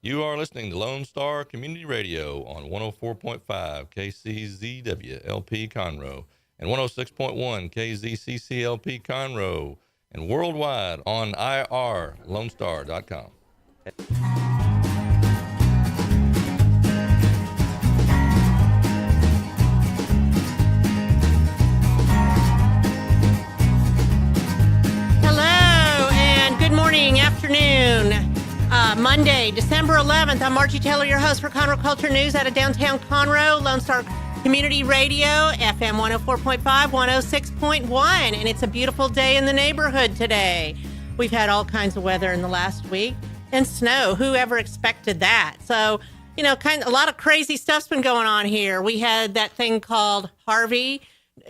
You are listening to Lone Star Community Radio on 104.5 KCZW LP Conroe and 106.1 KZCCLP Conroe and worldwide on irlonestar.com. Hello and good morning, afternoon. Monday, December 11th. I'm Margie Taylor, your host for Conroe Culture News out of downtown Conroe, Lone Star Community Radio, FM 104.5, 106.1, and it's a beautiful day in the neighborhood today. We've had all kinds of weather in the last week, and snow. Who ever expected that? So, a lot of crazy stuff's been going on here. We had that thing called Harvey.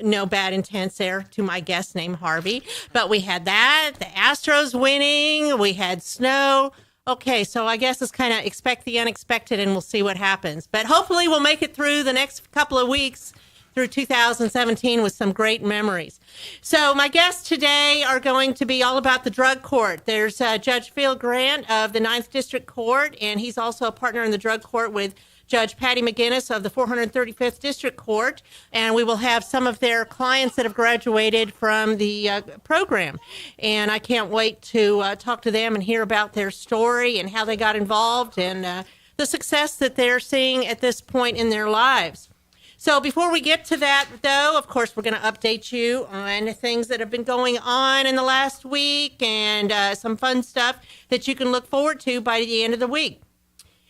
No bad intents there to my guest named Harvey, but we had that. The Astros winning. We had snow. Okay, so I guess it's kind of expect the unexpected, and we'll see what happens. But hopefully we'll make it through the next couple of weeks through 2017 with some great memories. So my guests today are going to be all about the drug court. There's Judge Phil Grant of the 9th District Court, and he's also a partner in the drug court with Judge Patty McGinnis of the 435th District Court, and we will have some of their clients that have graduated from the program. And I can't wait to talk to them and hear about their story and how they got involved and the success that they're seeing at this point in their lives. So before we get to that, though, of course, we're going to update you on things that have been going on in the last week and some fun stuff that you can look forward to by the end of the week.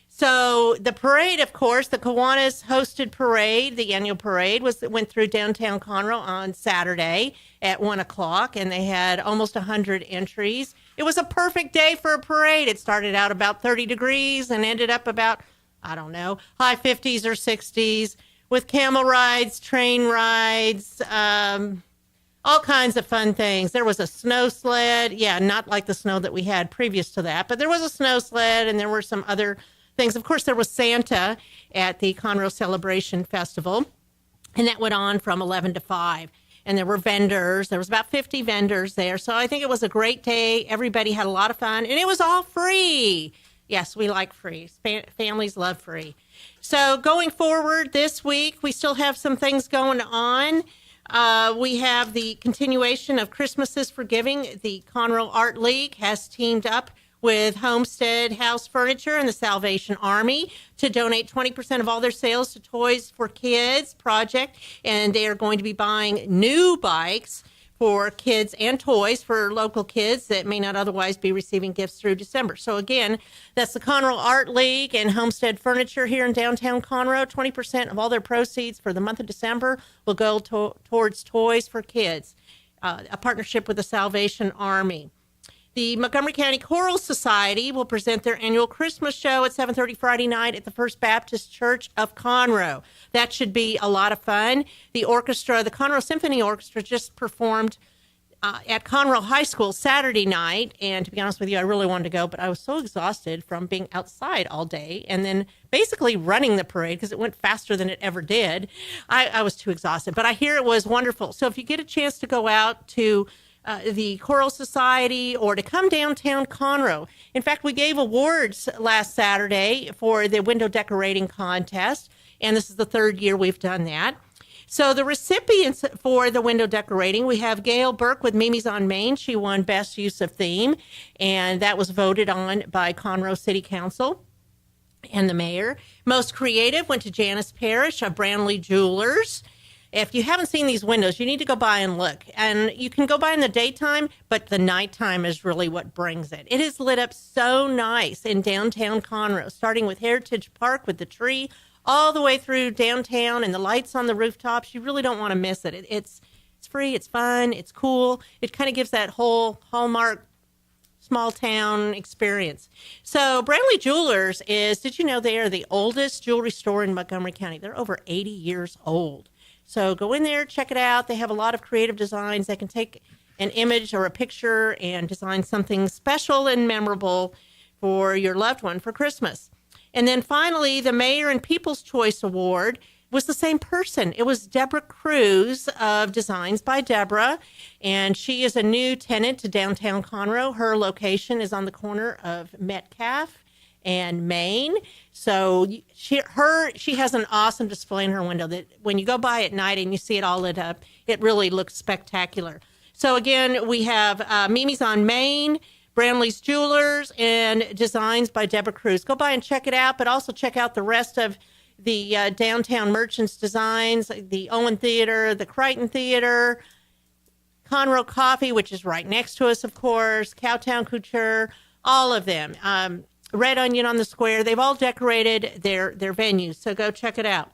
So the parade, of course, the Kiwanis hosted parade, the annual parade went through downtown Conroe on Saturday at 1 o'clock, and they had almost 100 entries. It was a perfect day for a parade. It started out about 30 degrees and ended up about, high 50s or 60s with camel rides, train rides, all kinds of fun things. There was a snow sled. Yeah, not like the snow that we had previous to that, but there was a snow sled, and there were some other things. Of course, there was Santa at the Conroe Celebration Festival, and that went on from 11 to 5. And there were vendors. There was about 50 vendors there. So I think it was a great day. Everybody had a lot of fun, and it was all free. Yes, we like free. Families love free. So going forward this week, we still have some things going on. We have the continuation of Christmas is Forgiving. The Conroe Art League has teamed up with Homestead House Furniture and the Salvation Army to donate 20% of all their sales to Toys for Kids project. And they are going to be buying new bikes for kids and toys for local kids that may not otherwise be receiving gifts through December. So again, that's the Conroe Art League and Homestead Furniture here in downtown Conroe. 20% of all their proceeds for the month of December will go towards Toys for Kids, a partnership with the Salvation Army. The Montgomery County Choral Society will present their annual Christmas show at 7:30 Friday night at the First Baptist Church of Conroe. That should be a lot of fun. The orchestra, the Conroe Symphony Orchestra, just performed at Conroe High School Saturday night. And to be honest with you, I really wanted to go, but I was so exhausted from being outside all day and then basically running the parade because it went faster than it ever did. I was too exhausted, but I hear it was wonderful. So if you get a chance to go out to the Choral Society or to come downtown Conroe. In fact, we gave awards last Saturday for the window decorating contest, and this is the third year we've done that. So the recipients for the window decorating, we have Gail Burke with Mimi's on Main. She won Best Use of Theme, and that was voted on by Conroe City Council and the mayor. Most creative went to Janice Parrish of Brantley Jewelers. If you haven't seen these windows, you need to go by and look. And you can go by in the daytime, but the nighttime is really what brings it. It is lit up so nice in downtown Conroe, starting with Heritage Park with the tree all the way through downtown and the lights on the rooftops. You really don't want to miss it. It's free, it's fun, it's cool. It kind of gives that whole Hallmark small town experience. So Brantley Jewelers did you know they are the oldest jewelry store in Montgomery County? They're over 80 years old. So go in there, check it out. They have a lot of creative designs. They can take an image or a picture and design something special and memorable for your loved one for Christmas. And then finally, the Mayor and People's Choice Award was the same person. It was Deborah Cruz of Designs by Deborah, and she is a new tenant to downtown Conroe. Her location is on the corner of Metcalf and Maine. So she has an awesome display in her window that when you go by at night and you see it all lit up, it really looks spectacular. So again, we have Mimi's on Main, Brownlee's Jewelers, and designs by Deborah Cruz. Go by and check it out, but also check out the rest of the downtown merchants designs, the Owen Theater, the Crichton Theater, Conroe Coffee, which is right next to us, of course, Cowtown Couture, all of them. Red Onion on the Square. They've all decorated their venues, so go check it out.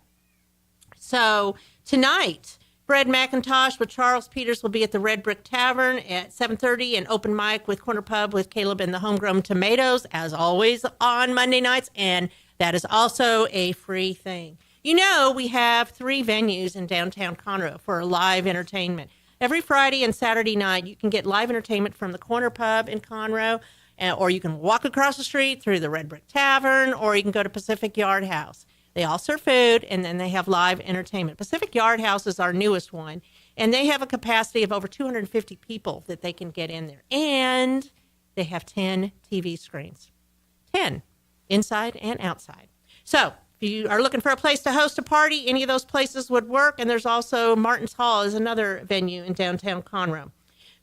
So tonight, Fred McIntosh with Charles Peters will be at the Red Brick Tavern at 7:30, and open mic with Corner Pub with Caleb and the Homegrown Tomatoes, as always, on Monday nights, and that is also a free thing. You know, we have 3 venues in downtown Conroe for live entertainment. Every Friday and Saturday night, you can get live entertainment from the Corner Pub in Conroe, or you can walk across the street through the Red Brick Tavern, or you can go to Pacific Yard House. They all serve food, and then they have live entertainment. Pacific Yard House is our newest one, and they have a capacity of over 250 people that they can get in there. And they have 10 TV screens. 10, inside and outside. So if you are looking for a place to host a party, any of those places would work. And there's also Martin's Hall is another venue in downtown Conroe.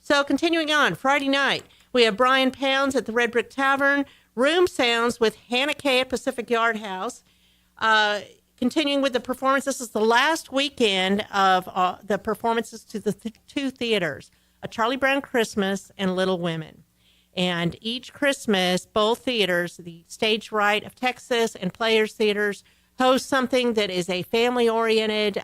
So continuing on, Friday night, we have Brian Pounds at the Red Brick Tavern, Room Sounds with Hannah Kay at Pacific Yard House. Continuing with the performance, this is the last weekend of the performances to the 2 theaters, A Charlie Brown Christmas and Little Women. And each Christmas, both theaters, the Stage Right of Texas and Players Theaters, host something that is a family-oriented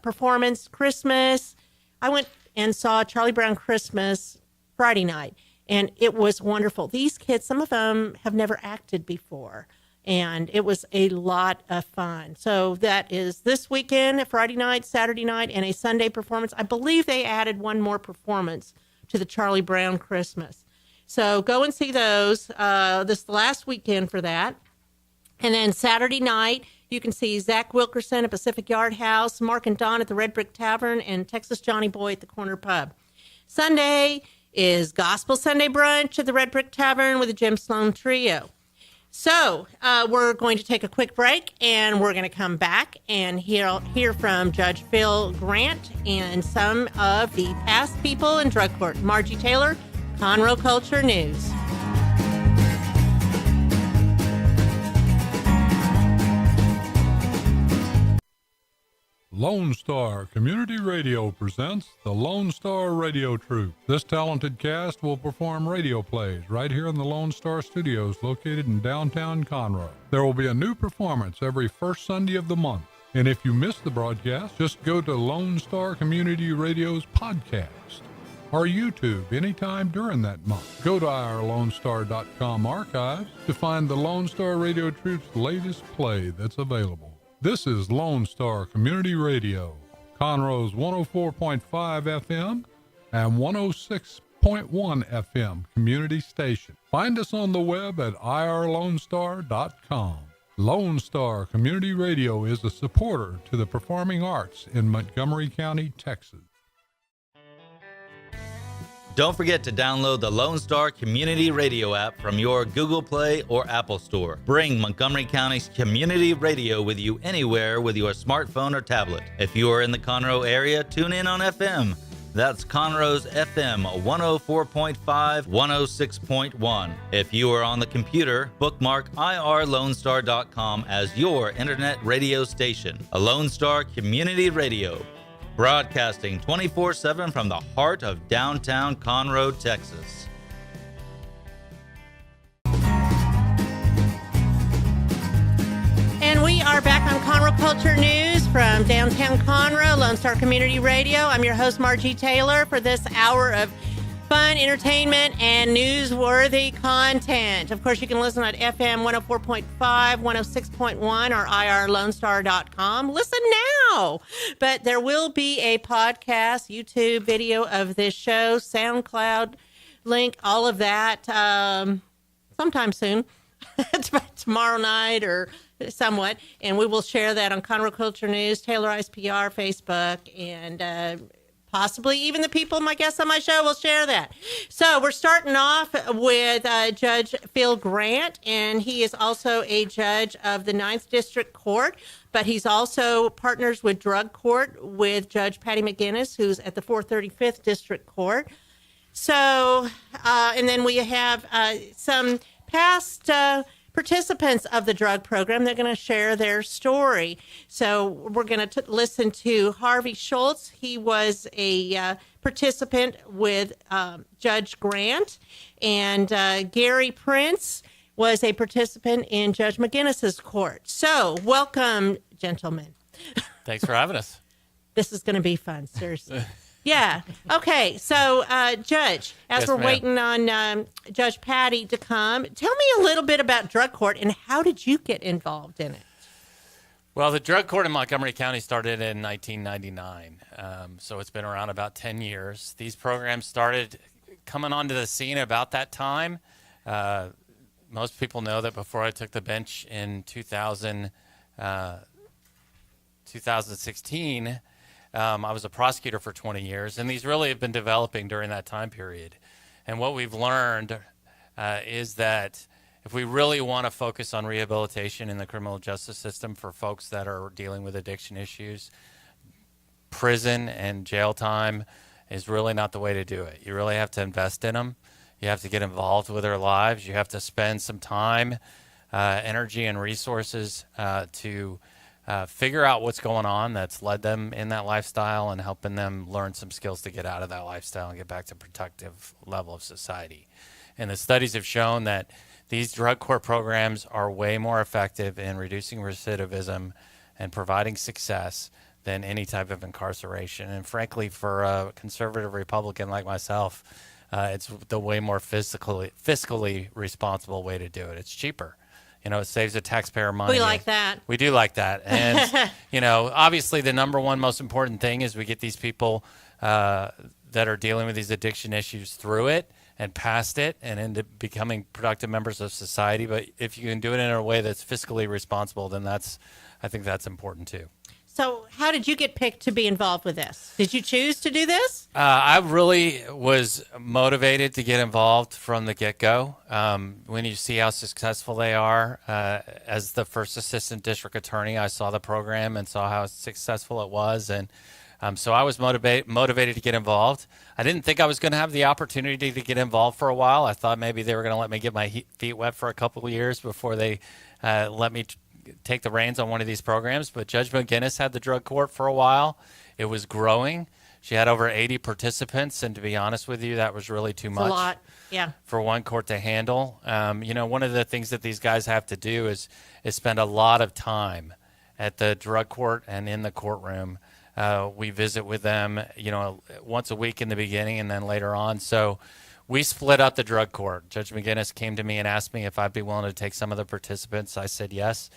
performance. Christmas, I went and saw Charlie Brown Christmas Friday night, and it was wonderful. These kids, some of them have never acted before, and it was a lot of fun. So that is this weekend, Friday night, Saturday night, and a Sunday performance. I believe they added one more performance to the Charlie Brown Christmas. So go and see those. This is the last weekend for that. And then Saturday night, you can see Zach Wilkerson at Pacific Yard House, Mark and Don at the Red Brick Tavern, and Texas Johnny Boy at the Corner Pub. Sunday is Gospel Sunday Brunch at the Red Brick Tavern with the Jim Sloan Trio. So we're going to take a quick break, and we're going to come back and hear from Judge Phil Grant and some of the past people in drug court. Margie Taylor, Conroe Culture News. Lone Star Community Radio presents the Lone Star Radio Troupe. This talented cast will perform radio plays right here in the Lone Star Studios located in downtown Conroe. There will be a new performance every first Sunday of the month. And if you miss the broadcast, just go to Lone Star Community Radio's podcast or YouTube anytime during that month. Go to ourlonestar.com archives to find the Lone Star Radio Troupe's latest play that's available. This is Lone Star Community Radio, Conroe's 104.5 FM and 106.1 FM community station. Find us on the web at irlonestar.com. Lone Star Community Radio is a supporter to the performing arts in Montgomery County, Texas. Don't forget to download the Lone Star Community Radio app from your Google Play or Apple Store. Bring Montgomery County's community radio with you anywhere with your smartphone or tablet. If you are in the Conroe area, tune in on FM. That's Conroe's FM 104.5, 106.1. If you are on the computer, bookmark irlonestar.com as your internet radio station. A Lone Star Community Radio, broadcasting 24/7 from the heart of downtown Conroe, Texas. And we are back on Conroe Culture News from downtown Conroe, Lone Star Community Radio. I'm your host, Margie Taylor, for this hour of fun, entertainment, and newsworthy content. Of course, you can listen at FM 104.5, 106.1, or irlonestar.com. Listen now. But there will be a podcast, YouTube video of this show, SoundCloud link, all of that sometime soon, tomorrow night or somewhat. And we will share that on Conroe Culture News, Taylor Ice PR, Facebook, and possibly even the people, my guests on my show, will share that. So we're starting off with Judge Phil Grant, and he is also a judge of the 9th District Court, but he's also partners with drug court with Judge Patty McGinnis, who's at the 435th District Court. So, and then we have some past participants of the drug program. They're going to share their story. So we're going to listen to Harvey Schultz. He was a participant with Judge Grant, and Gary Prince was a participant in Judge McGinnis's court. So welcome, gentlemen. Thanks for having us. This is going to be fun, seriously. Yeah. Okay. So, Judge, as Yes, we're ma'am. waiting on Judge Patty to come, tell me a little bit about drug court and how did you get involved in it? Well, the drug court in Montgomery County started in 1999, so it's been around about 10 years. These programs started coming onto the scene about that time. Most people know that before I took the bench in 2016, I was a prosecutor for 20 years, and these really have been developing during that time period. And what we've learned is that if we really want to focus on rehabilitation in the criminal justice system for folks that are dealing with addiction issues, prison and jail time is really not the way to do it. You really have to invest in them. You have to get involved with their lives. You have to spend some time, energy, and resources to figure out what's going on that's led them in that lifestyle and helping them learn some skills to get out of that lifestyle and get back to a productive level of society. And the studies have shown that these drug court programs are way more effective in reducing recidivism and providing success than any type of incarceration. And frankly, for a conservative Republican like myself, it's the way more fiscally responsible way to do it. It's cheaper. You know, it saves the taxpayer money. We like that. We do like that. And, you know, obviously the number one most important thing is we get these people that are dealing with these addiction issues through it and past it and into becoming productive members of society. But if you can do it in a way that's fiscally responsible, then I think that's important too. So how did you get picked to be involved with this? Did you choose to do this? I really was motivated to get involved from the get-go. When you see how successful they are, as the first assistant district attorney, I saw the program and saw how successful it was. And so I was motivated to get involved. I didn't think I was going to have the opportunity to get involved for a while. I thought maybe they were going to let me get my feet wet for a couple of years before they let me take the reins on one of these programs. But Judge McGinnis had the drug court for a while. It was growing. She had over 80 participants, and to be honest with you, that was really too much. A lot, yeah. For one court to handle. You know, one of the things that these guys have to do is spend a lot of time at the drug court and in the courtroom. We visit with them, you know, once a week in the beginning and then later on. So we split up the drug court. Judge McGinnis came to me and asked me if I'd be willing to take some of the participants. I said yes.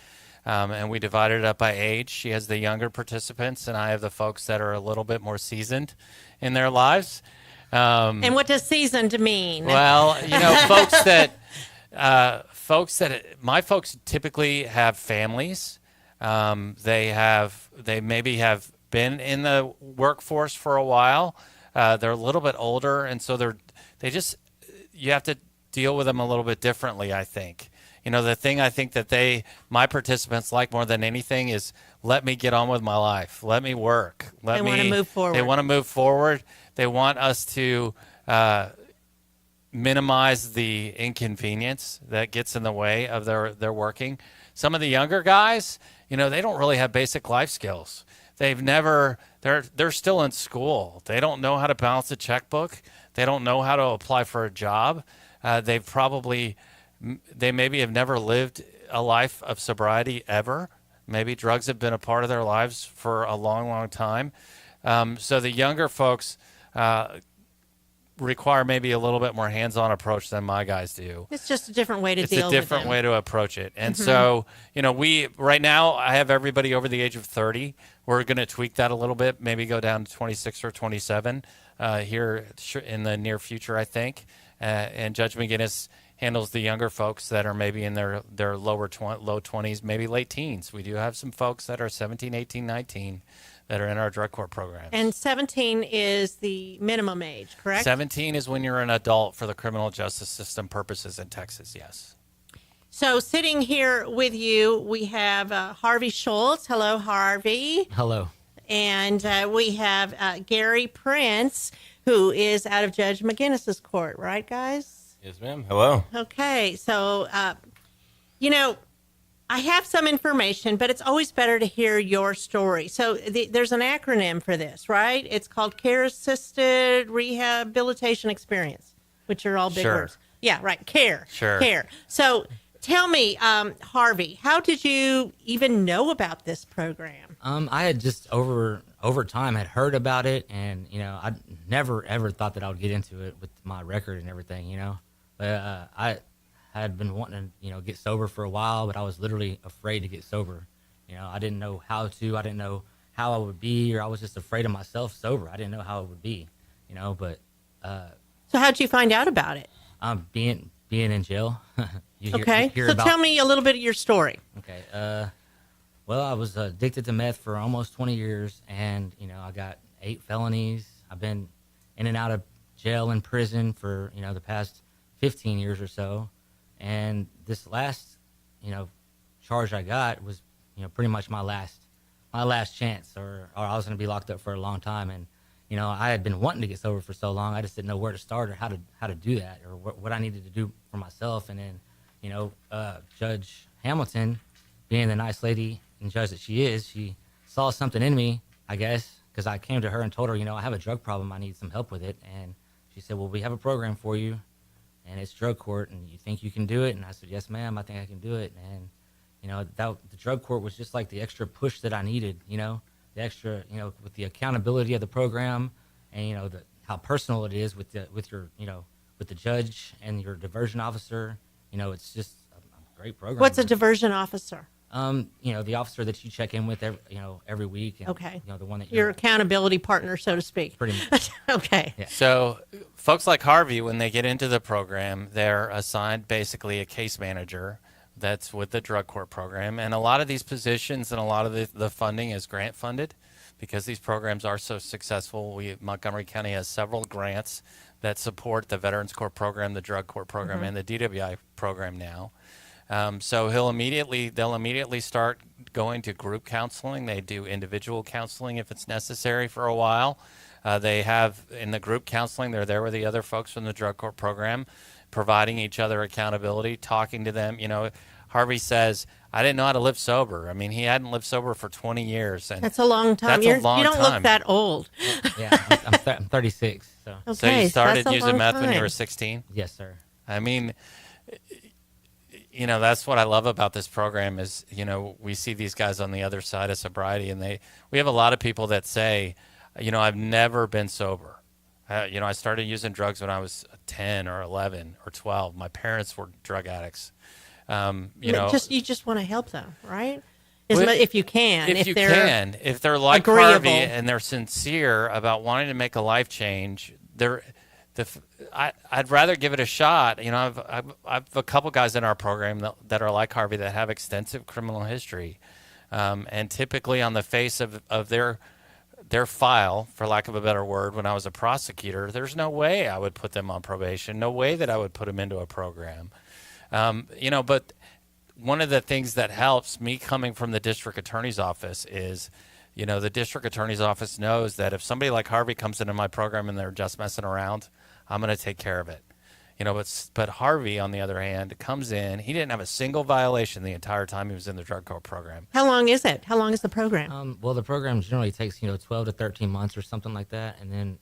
And we divided it up by age. She has the younger participants, and I have the folks that are a little bit more seasoned in their lives. And what does seasoned mean? Well, you know, my folks typically have families. They maybe have been in the workforce for a while. They're a little bit older, and so you have to deal with them a little bit differently, I think. You know, the thing I think that my participants like more than anything is let me get on with my life. Let me work. They want to move forward. They want to move forward. They want us to minimize the inconvenience that gets in the way of their working. Some of the younger guys, you know, they don't really have basic life skills. They're still in school. They don't know how to balance a checkbook. They don't know how to apply for a job. They maybe have never lived a life of sobriety ever. Maybe drugs have been a part of their lives for a long, long time. So the younger folks require maybe a little bit more hands-on approach than my guys do. It's just a different way to deal with It's a different way to approach it. And so, you know, right now I have everybody over the age of 30. We're going to tweak that a little bit, maybe go down to 26 or 27 here in the near future, I think. And Judge McGinnis handles the younger folks that are maybe in their low 20s, maybe late teens. We do have some folks that are 17, 18, 19 that are in our drug court programs. And 17 is the minimum age, correct? 17 is when you're an adult for the criminal justice system purposes in Texas, yes. So sitting here with you, we have Harvey Schultz. Hello, Harvey. Hello. And we have Gary Prince, who is out of Judge McGinnis's court, right, guys? Yes, ma'am. Hello. Okay, so, I have some information, but it's always better to hear your story. So there's an acronym for this, right? It's called C.A.R.E Assisted Rehabilitation Experience, which are all big Sure. words. Yeah, right, C.A.R.E. Sure. C.A.R.E. So tell me, Harvey, how did you even know about this program? I had just over time had heard about it, and I never ever thought that I would get into it with my record and everything, But I had been wanting to get sober for a while, but I was literally afraid to get sober. I didn't know how to. I didn't know how I would be, or I was just afraid of myself sober. I didn't know how it would be, But So how'd you find out about it? being in jail. you Okay, hear so about, tell me a little bit of your story. Okay. Well, I was addicted to meth for almost 20 years, and I got 8 felonies. I've been in and out of jail and prison for the past 15 years or so, and this last charge I got was pretty much my last chance, or I was going to be locked up for a long time. And I had been wanting to get sober for so long, I just didn't know where to start or how to do that, or what I needed to do for myself. And then Judge Hamilton, being the nice lady and judge that she is, she saw something in me, I guess, because I came to her and told her, I have a drug problem, I need some help with it. And she said, well, we have a program for you, and it's drug court, and you think you can do it? And I said, yes, ma'am, I think I can do it. And the drug court was just like the extra push that I needed, the extra, with the accountability of the program, and how personal it is with the judge and your diversion officer. It's just a great program. What's a diversion officer? The officer that you check in with every week. And, Okay. The one that Your accountability partner, so to speak. pretty much. Okay. Yeah. So folks like Harvey, when they get into the program, they're assigned basically a case manager that's with the drug court program. And a lot of these positions and a lot of the funding is grant funded because these programs are so successful. Montgomery County has several grants that support the Veterans Court program, the drug court program, and the DWI program now. So they'll immediately start going to group counseling. They do individual counseling if it's necessary for a while. They have in the group counseling, they're there with the other folks from the drug court program, providing each other accountability, talking to them. Harvey says, I didn't know how to live sober. I mean, he hadn't lived sober for 20 years. And That's a long time. That's a long you don't time. look that old. Yeah, I'm 36. So Okay, So you started that's a using long meth when you time. were 16? yes, sir. I mean, that's what I love about this program is, we see these guys on the other side of sobriety, and we have a lot of people that say, I've never been sober. I started using drugs when I was 10 or 11 or 12. My parents were drug addicts. You just want to help them, right? Well, If you can. If they're like agreeable. Harvey and they're sincere about wanting to make a life change, I'd rather give it a shot. I've a couple guys in our program that are like Harvey that have extensive criminal history, and typically on the face of their file, for lack of a better word, when I was a prosecutor, there's no way I would put them on probation, no way that I would put them into a program. But one of the things that helps me coming from the district attorney's office is, the district attorney's office knows that if somebody like Harvey comes into my program and they're just messing around, I'm going to take care of it. But Harvey, on the other hand, comes in. He didn't have a single violation the entire time he was in the drug court program. How long is it? How long is the program? Well, the program generally takes 12 to 13 months or something like that, and then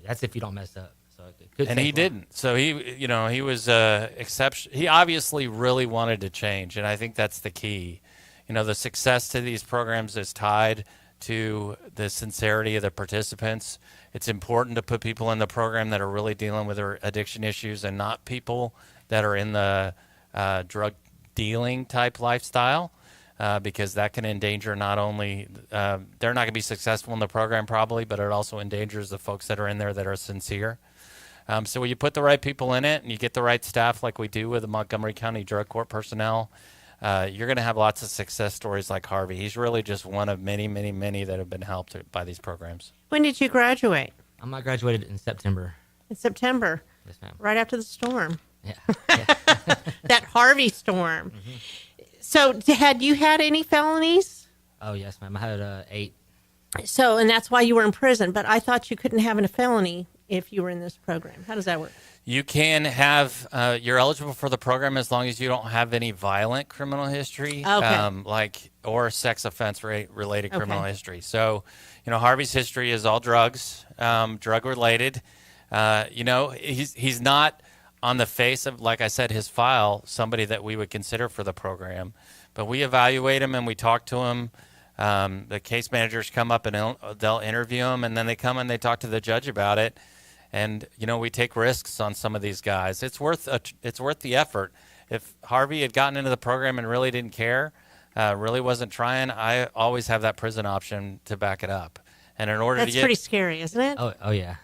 that's if you don't mess up. So it could And take he long. didn't. So he was exception. He obviously really wanted to change, and I think that's the key. The success to these programs is tied to the sincerity of the participants. It's important to put people in the program that are really dealing with their addiction issues and not people that are in the drug dealing type lifestyle, because that can endanger not only they're not going to be successful in the program probably, but it also endangers the folks that are in there that are sincere. So when you put the right people in it and you get the right staff like we do with the Montgomery County Drug Court personnel, you're going to have lots of success stories like Harvey. He's really just one of many, many, many that have been helped by these programs. When did you graduate? I graduated in September. In September. Yes, ma'am. Right after the storm. Yeah. That Harvey storm. Mm-hmm. So had you had any felonies? Oh, yes, ma'am. I had 8. So, and that's why you were in prison. But I thought you couldn't have a felony if you were in this program. How does that work? You can have, you're eligible for the program as long as you don't have any violent criminal history, Okay. or sex offense related criminal history. So, Harvey's history is all drugs, drug related. He's not on the face of, like I said, his file, somebody that we would consider for the program, but we evaluate him and we talk to him. The case managers come up and they'll interview him, and then they come and they talk to the judge about it. And, we take risks on some of these guys. It's worth the effort. If Harvey had gotten into the program and really didn't care, really wasn't trying, I always have that prison option to back it up. And in order That's pretty scary, isn't it? Oh yeah.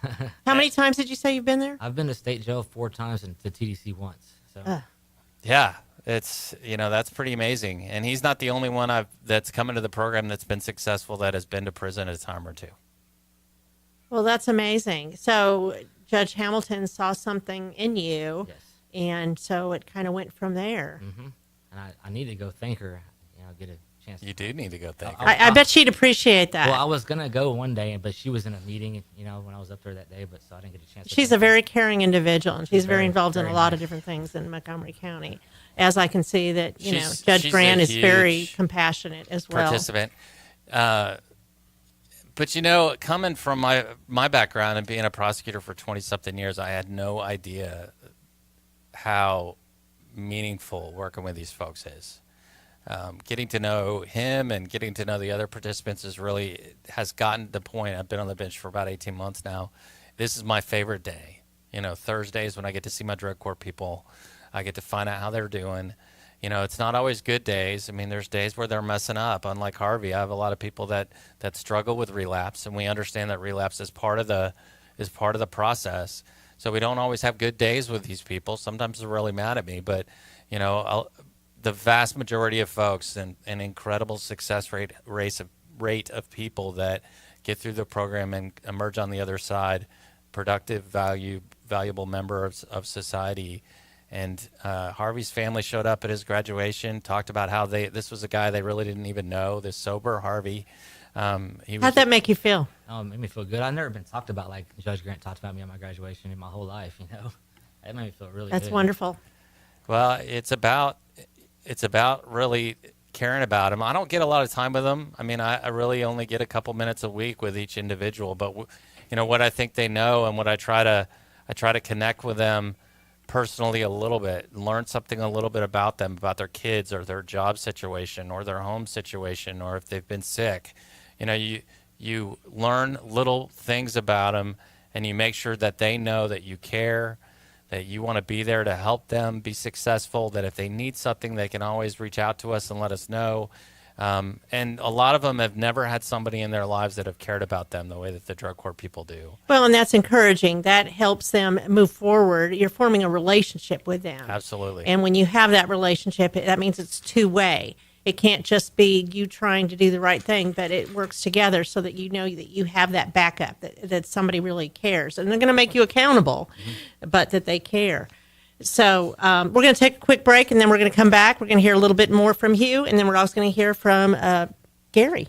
How many times did you say you've been there? I've been to state jail 4 times and to TDC once. So. Yeah, it's that's pretty amazing. And he's not the only one that's come into the program that's been successful that has been to prison a time or two. Well, that's amazing. So Judge Hamilton saw something in you, Yes. and so it kind of went from there. Mm-hmm. And I need to go thank her. Get a chance. You do need to go thank her. I bet she'd appreciate that. Well, I was gonna go one day, but she was in a meeting, when I was up there that day, but so I didn't get a chance. She's a very caring individual, and she's very very, involved in a very lot nice. of different things in Montgomery County. As I can see that, She's Judge Grant a is very huge compassionate as well. Participant. But coming from my background and being a prosecutor for 20-something years, I had no idea how meaningful working with these folks is. Getting to know him and getting to know the other participants has gotten to the point. I've been on the bench for about 18 months now. This is my favorite day. Thursdays when I get to see my drug court people, I get to find out how they're doing. It's not always good days. I mean, there's days where they're messing up. Unlike Harvey, I have a lot of people that struggle with relapse, and we understand that relapse is part of the process. So we don't always have good days with these people. Sometimes they're really mad at me, but the vast majority of folks and an incredible success rate of people that get through the program and emerge on the other side, productive, valuable members of society. And Harvey's family showed up at his graduation, talked about how this was a guy they really didn't even know, this sober Harvey. How'd that make you feel? Oh, it made me feel good. I've never been talked about like Judge Grant talked about me on my graduation in my whole life, That made me feel really good. That's wonderful. Well, it's about really caring about him. I don't get a lot of time with them. I mean, I really only get a couple minutes a week with each individual, but what I think they know and what I try to connect with them personally a little bit, learn something a little bit about them, about their kids or their job situation or their home situation, or if they've been sick. You learn little things about them, and you make sure that they know that you care, that you want to be there to help them be successful, that if they need something, they can always reach out to us and let us know. And a lot of them have never had somebody in their lives that have cared about them the way that the drug court people do. Well, and that's encouraging. That helps them move forward. You're forming a relationship with them. Absolutely. And when you have that relationship, that means it's two-way. It can't just be you trying to do the right thing, but it works together so that you know that you have that backup, that somebody really cares. And they're going to make you accountable, but that they care. So we're going to take a quick break, and then we're going to come back. We're going to hear a little bit more from Hugh, and then we're also going to hear from Gary.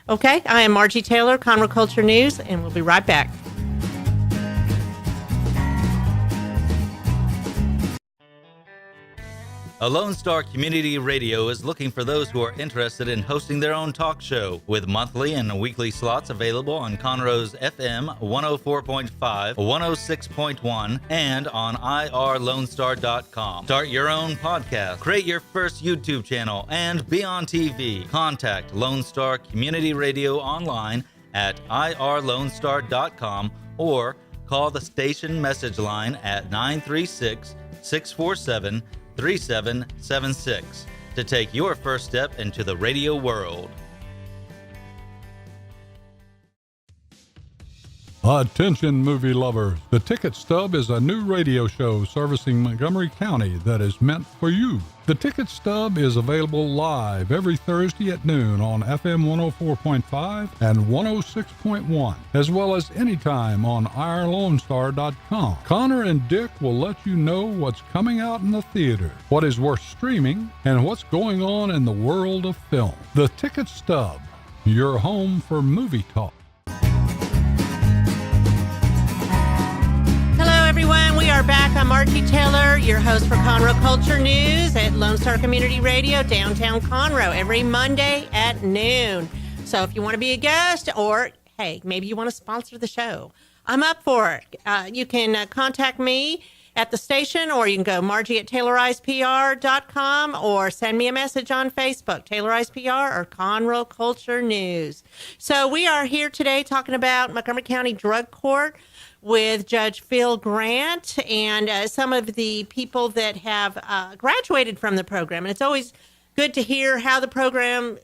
Okay, I am Margie Taylor, Conroe Culture News, and we'll be right back. A Lone Star Community Radio is looking for those who are interested in hosting their own talk show, with monthly and weekly slots available on Conroe's FM 104.5, 106.1, and on irlonestar.com. Start your own podcast, create your first YouTube channel, and be on TV. Contact Lone Star Community Radio online at irlonestar.com or call the station message line at 936-647-3776 to take your first step into the radio world. Attention movie lovers, The Ticket Stub is a new radio show servicing Montgomery County that is meant for you. The Ticket Stub is available live every Thursday at noon on FM 104.5 and 106.1, as well as anytime on OurLoneStar.com. Connor and Dick will let you know what's coming out in the theater, what is worth streaming, and what's going on in the world of film. The Ticket Stub, your home for movie talk. Everyone, we are back. I'm Margie Taylor, your host for Conroe Culture News at Lone Star Community Radio, downtown Conroe, every Monday at noon. So if you want to be a guest, or hey, maybe you want to sponsor the show, I'm up for it. You can contact me at the station, or you can go Margie at TaylorizedPR.com, or send me a message on Facebook, Taylorized PR or Conroe Culture News. So we are here today talking about Montgomery County Drug Court with Judge Phil Grant and some of the people that have graduated from the program. And it's always good to hear how the program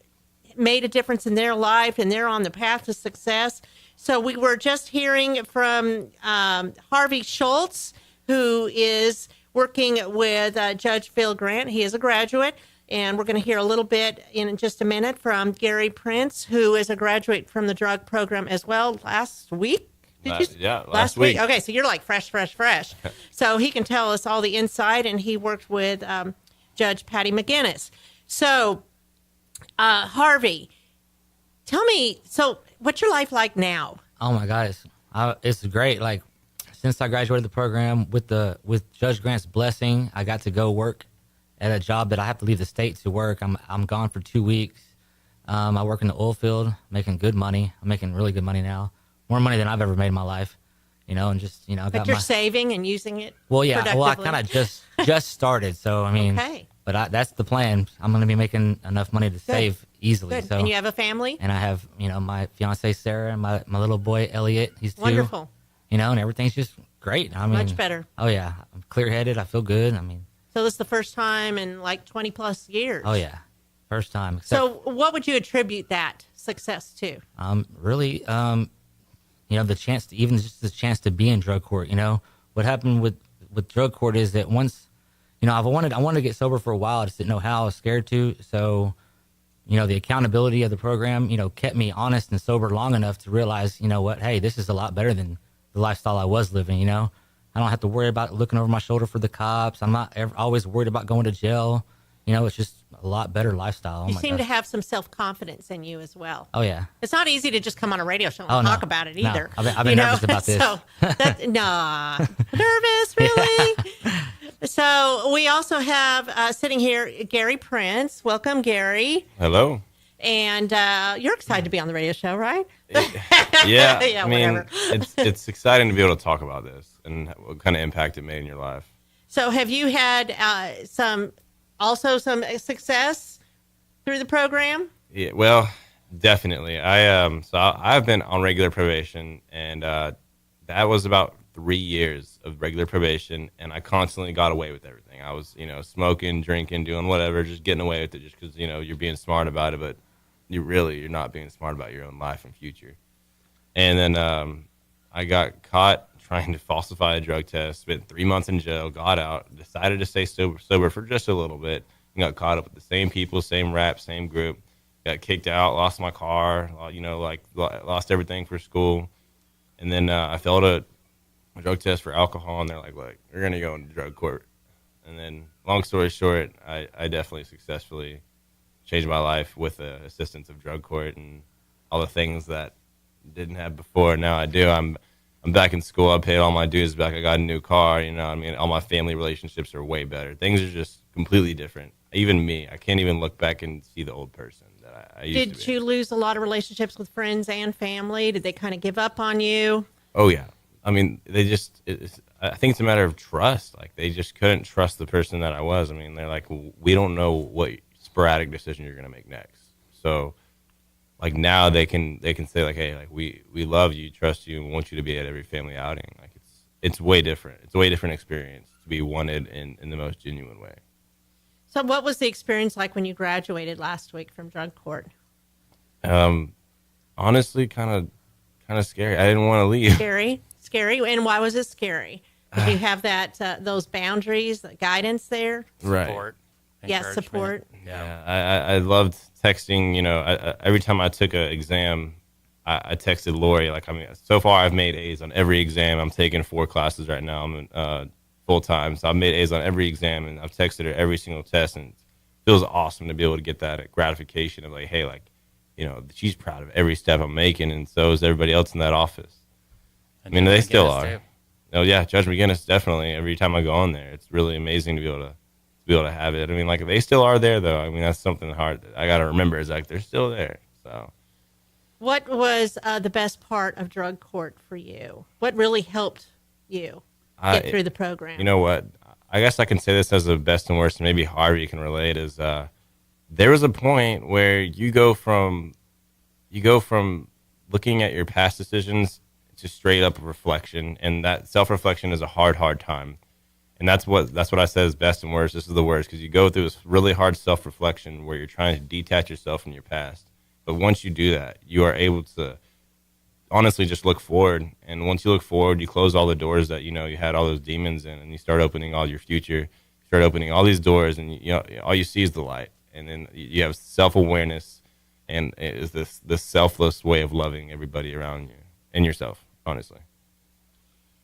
made a difference in their life and they're on the path to success. So we were just hearing from Harvey Schultz, who is working with Judge Phil Grant. He is a graduate. And we're going to hear a little bit in just a minute from Gary Prince, who is a graduate from the drug program as well last week. Last week. Okay, so you're like fresh. So he can tell us all the insight, and he worked with Judge Patty McGinnis. So, Harvey, tell me, so what's your life like now? Oh my God, it's great. Like, since I graduated the program, with Judge Grant's blessing, I got to go work at a job that I have to leave the state to work. I'm gone for 2 weeks. I work in the oil field, making good money. I'm making really good money now. More money than I've ever made in my life, and just, I but got you're saving and using it. Well, yeah. Well, I kind of just started. So, I mean, okay. But that's the plan. I'm going to be making enough money to save easily. Good. So, and you have a family? And I have, my fiance, Sarah, and my little boy, Elliot. He's 2. Wonderful. And everything's just great. I mean, much better. Oh yeah. I'm clear headed. I feel good. I mean, so this is the first time in like 20 plus years. Oh yeah. First time. So what would you attribute that success to? Really, the chance to be in drug court. What happened with drug court is that once, I wanted to get sober for a while. I just didn't know how. I was scared to. So, the accountability of the program, kept me honest and sober long enough to realize, hey, this is a lot better than the lifestyle I was living. I don't have to worry about looking over my shoulder for the cops. I'm not always worried about going to jail. It's just a lot better lifestyle. You seem to have some self-confidence in you as well. Oh, yeah. It's not easy to just come on a radio show and talk about it either. No. I've been nervous about this. So, nervous, really? So we also have sitting here Gary Prince. Welcome, Gary. Hello. And you're excited to be on the radio show, right? Yeah. Yeah, I mean, whatever. it's exciting to be able to talk about this and what kind of impact it made in your life. So have you had some success through the program? Yeah, well, definitely. I've been on regular probation, and that was about 3 years of regular probation, and I constantly got away with everything. I was, smoking, drinking, doing whatever, just getting away with it just because, you're being smart about it, but you're not being smart about your own life and future. And then I got caught trying to falsify a drug test, spent 3 months in jail, got out, decided to stay sober for just a little bit, and got caught up with the same people, same rap, same group, got kicked out, lost my car, lost everything for school. And then I failed a drug test for alcohol, and they're like, look, you're going to go into drug court. And then, long story short, I definitely successfully changed my life with the assistance of drug court and all the things that didn't have before. Now I do. I'm back in school. I paid all my dues back. I got a new car. All my family relationships are way better. Things are just completely different. Even me, I can't even look back and see the old person that I used to be. Did you lose a lot of relationships with friends and family? Did they kind of give up on you? Oh, yeah. I mean, I think it's a matter of trust. Like, they just couldn't trust the person that I was. I mean, they're like, we don't know what sporadic decision you're going to make next. So, like, now they can say, like, hey, like, we love you, trust you, and want you to be at every family outing. Like, it's way different. It's a way different experience to be wanted in the most genuine way. So what was the experience like when you graduated last week from drug court? Honestly, kind kind of scary. I didn't want to leave. Scary. And why was it scary? Did you have those boundaries, the guidance there? Right. Support. Yes, encouragement. support. Yeah. I loved texting. Every time I took an exam, I texted Lori. So far I've made A's on every exam. I'm taking 4 classes right now. I'm in, full time, so I've made A's on every exam, and I've texted her every single test, and it feels awesome to be able to get that gratification of like, hey, she's proud of every step I'm making, and so is everybody else in that office. And I mean, they still McGinnis, are. too. Oh yeah, Judge McGinnis, definitely. Every time I go on there, it's really amazing to be able to have it. I mean, they still are there though. I mean, that's something hard that I got to remember is they're still there. So, What was the best part of drug court for you? What really helped you get through the program? You know what? I guess I can say this as the best and worst, and maybe Harvey can relate. Is there was a point where you go from looking at your past decisions to straight up reflection, and that self-reflection is a hard time. And that's what I said is best and worst. This is the worst because you go through this really hard self-reflection where you're trying to detach yourself from your past. But once you do that, you are able to honestly just look forward. And once you look forward, you close all the doors that, you had all those demons in, and you start opening all your future, start opening all these doors, and all you see is the light. And then you have self-awareness, and it is this selfless way of loving everybody around you and yourself, honestly.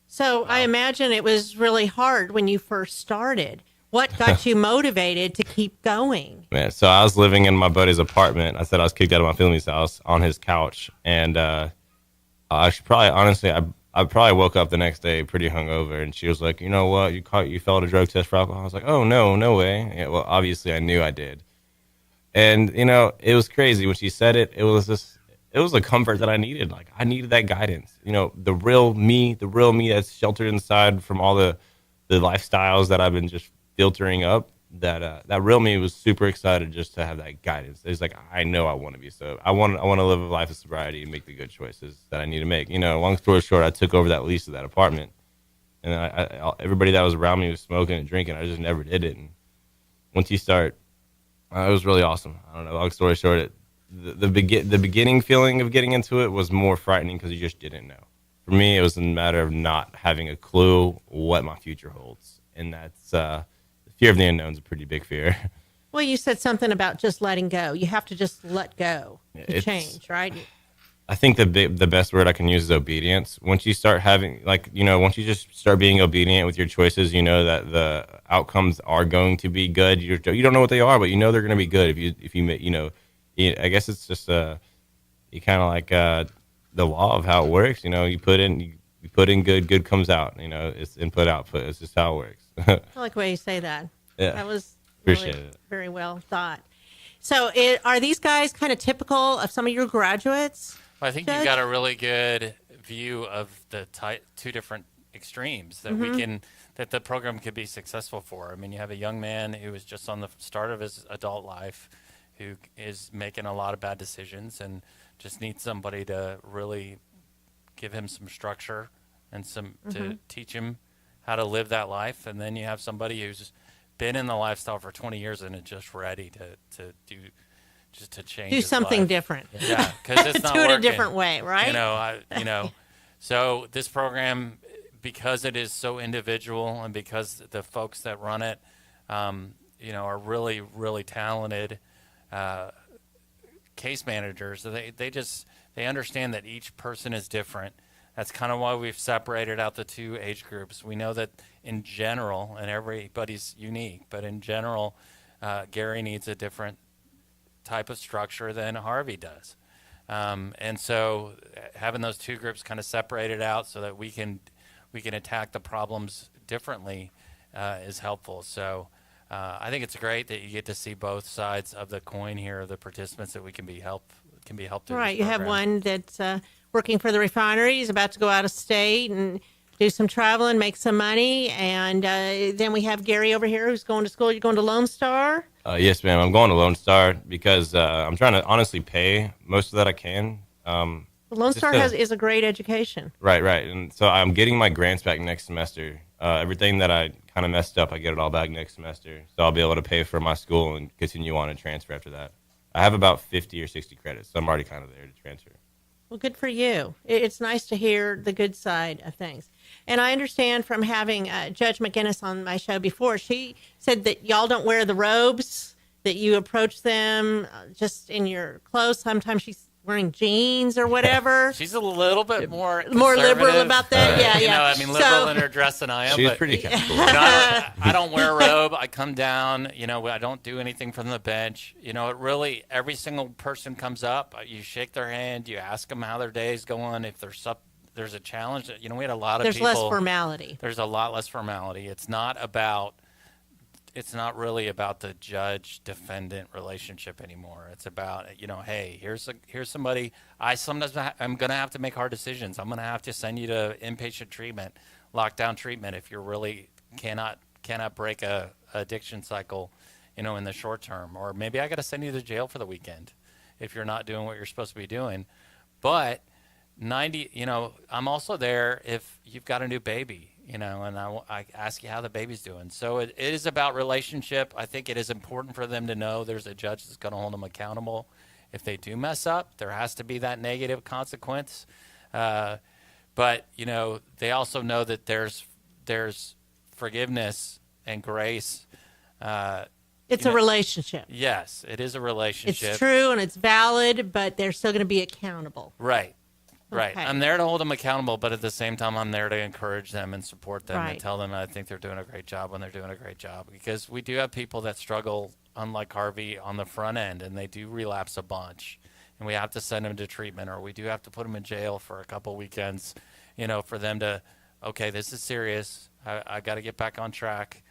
So I imagine it was really hard when you first started. What got you motivated to keep going? Man, so I was living in my buddy's apartment. I said I was kicked out of my family's house on his couch, and I should probably, honestly, I probably woke up the next day pretty hungover, and she was like, "You know what? You failed a drug test for alcohol." I was like, "Oh no way!" Yeah, well, obviously I knew I did, and it was crazy when she said it. It was a comfort that I needed. Like I needed that guidance. The real me that's sheltered inside from all the lifestyles that I've been just filtering up. That real me was super excited just to have that guidance. It's like I know I want to be sober. I want to live a life of sobriety and make the good choices that I need to make. Long story short, I took over that lease of that apartment, and everybody that was around me was smoking and drinking. I just never did it. And once you start, it was really awesome. I don't know. Long story short, the beginning feeling of getting into it was more frightening because you just didn't know. For me, it was a matter of not having a clue what my future holds, and that's the fear of the unknown is a pretty big fear. Well, you said something about just letting go. You have to just let go to change, right? I think the best word I can use is obedience. Once you start having, once you just start being obedient with your choices, that the outcomes are going to be good. You don't know what they are, but they're going to be good if you I guess it's just you kind of like the law of how it works. You put in good comes out. It's input output. It's just how it works. I like the way you say that. Yeah. That was Appreciate really it. very well thought. So are these guys kind of typical of some of your graduates? Well, I think Judge? you got a really good view of the two different extremes that that the program could be successful for. I mean, you have a young man who is just on the start of his adult life, who is making a lot of bad decisions and just needs somebody to really give him some structure and to teach him how to live that life. And then you have somebody who's been in the lifestyle for 20 years and is just ready to change. Do his something life. different. Yeah, because it's not Do it working. a different way, right? So this program, because it is so individual and because the folks that run it, are really, really talented case managers. They understand that each person is different. That's kind of why we've separated out the 2 age groups. We know that in general, and everybody's unique, but in general, Gary needs a different type of structure than Harvey does. And so having those 2 groups kind of separated out so that we can attack the problems differently is helpful. So I think it's great that you get to see both sides of the coin here of the participants that we can be helped through. Right. This You have program. one that's working for the refinery. He's about to go out of state and do some traveling, make some money. And then we have Gary over here who's going to school. You're going to Lone Star? Yes, ma'am. I'm going to Lone Star because I'm trying to honestly pay most of that I can. Lone Star is a great education. Right. And so I'm getting my grants back next semester. Everything that I kind of messed up, I get it all back next semester. So I'll be able to pay for my school and continue on and transfer after that. I have about 50 or 60 credits, so I'm already kind of there to transfer. Well, good for you. It's nice to hear the good side of things. And I understand from having Judge McGinnis on my show before, she said that y'all don't wear the robes, that you approach them just in your clothes. Sometimes she's wearing jeans or whatever. She's a little bit more liberal about that. Yeah, You yeah. know, I mean, liberal in her dress than I am. She's but, pretty comfortable. you know, I don't wear a robe. I come down. You know, I don't do anything from the bench. You know, it really, every single person comes up. You shake their hand. You ask them how their day is going. If there's a challenge. You know, we had a lot of There's people. less formality. There's a lot less formality. It's not really about the judge-defendant relationship anymore. It's about, you know, hey, here's somebody. I'm going to have to make hard decisions. I'm going to have to send you to inpatient treatment, lockdown treatment if you really cannot break a addiction cycle, you know, in the short term. Or maybe I got to send you to jail for the weekend if you're not doing what you're supposed to be doing. But I'm also there if you've got a new baby. You know, and I ask you how the baby's doing. So it is about relationship. I think it is important for them to know there's a judge that's going to hold them accountable. If they do mess up, there has to be that negative consequence. But, you know, they also know that there's forgiveness and grace. It's a relationship. Yes, it is a relationship. It's true and it's valid, but they're still going to be accountable. Right. Right. Okay. I'm there to hold them accountable, but at the same time, I'm there to encourage them and support them Right. and tell them I think they're doing a great job when they're doing a great job. Because we do have people that struggle, unlike Harvey, on the front end, and they do relapse a bunch. And we have to send them to treatment, or we do have to put them in jail for a couple weekends, you know, for them to, okay, this is serious. I got to get back on track.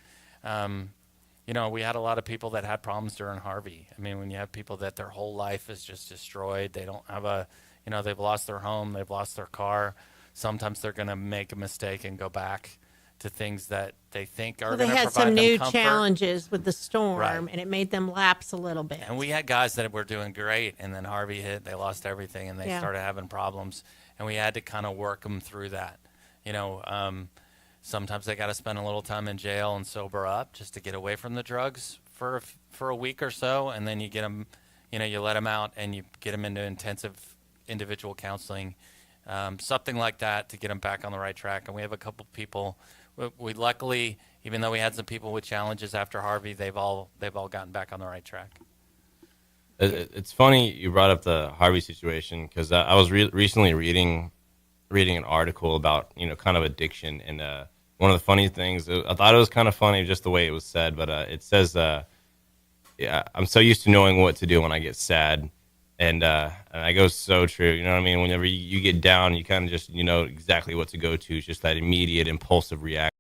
You know, we had a lot of people that had problems during Harvey. I mean, when you have people that their whole life is just destroyed, they don't have you know, they've lost their home, they've lost their car. Sometimes they're going to make a mistake and go back to things that they think are Well, they going to had provide some them new comfort. challenges with the storm, Right. and it made them lapse a little bit. And we had guys that were doing great, and then Harvey hit, they lost everything, and they Yeah. started having problems. And we had to kind of work them through that. You know, sometimes they got to spend a little time in jail and sober up just to get away from the drugs for a week or so, and then you get them, you know, you let them out and you get them into intensive individual counseling, something like that to get them back on the right track. And we have a couple people. We luckily, even though we had some people with challenges after Harvey, they've all gotten back on the right track. It's funny you brought up the Harvey situation because I was recently reading an article about, you know, kind of addiction, and one of the funny things, I thought it was kind of funny just the way it was said, but it says, yeah, I'm so used to knowing what to do when I get sad. And I go, so true. You know what I mean? Whenever you get down, you kind of just, you know exactly what to go to. It's just that immediate impulsive reaction.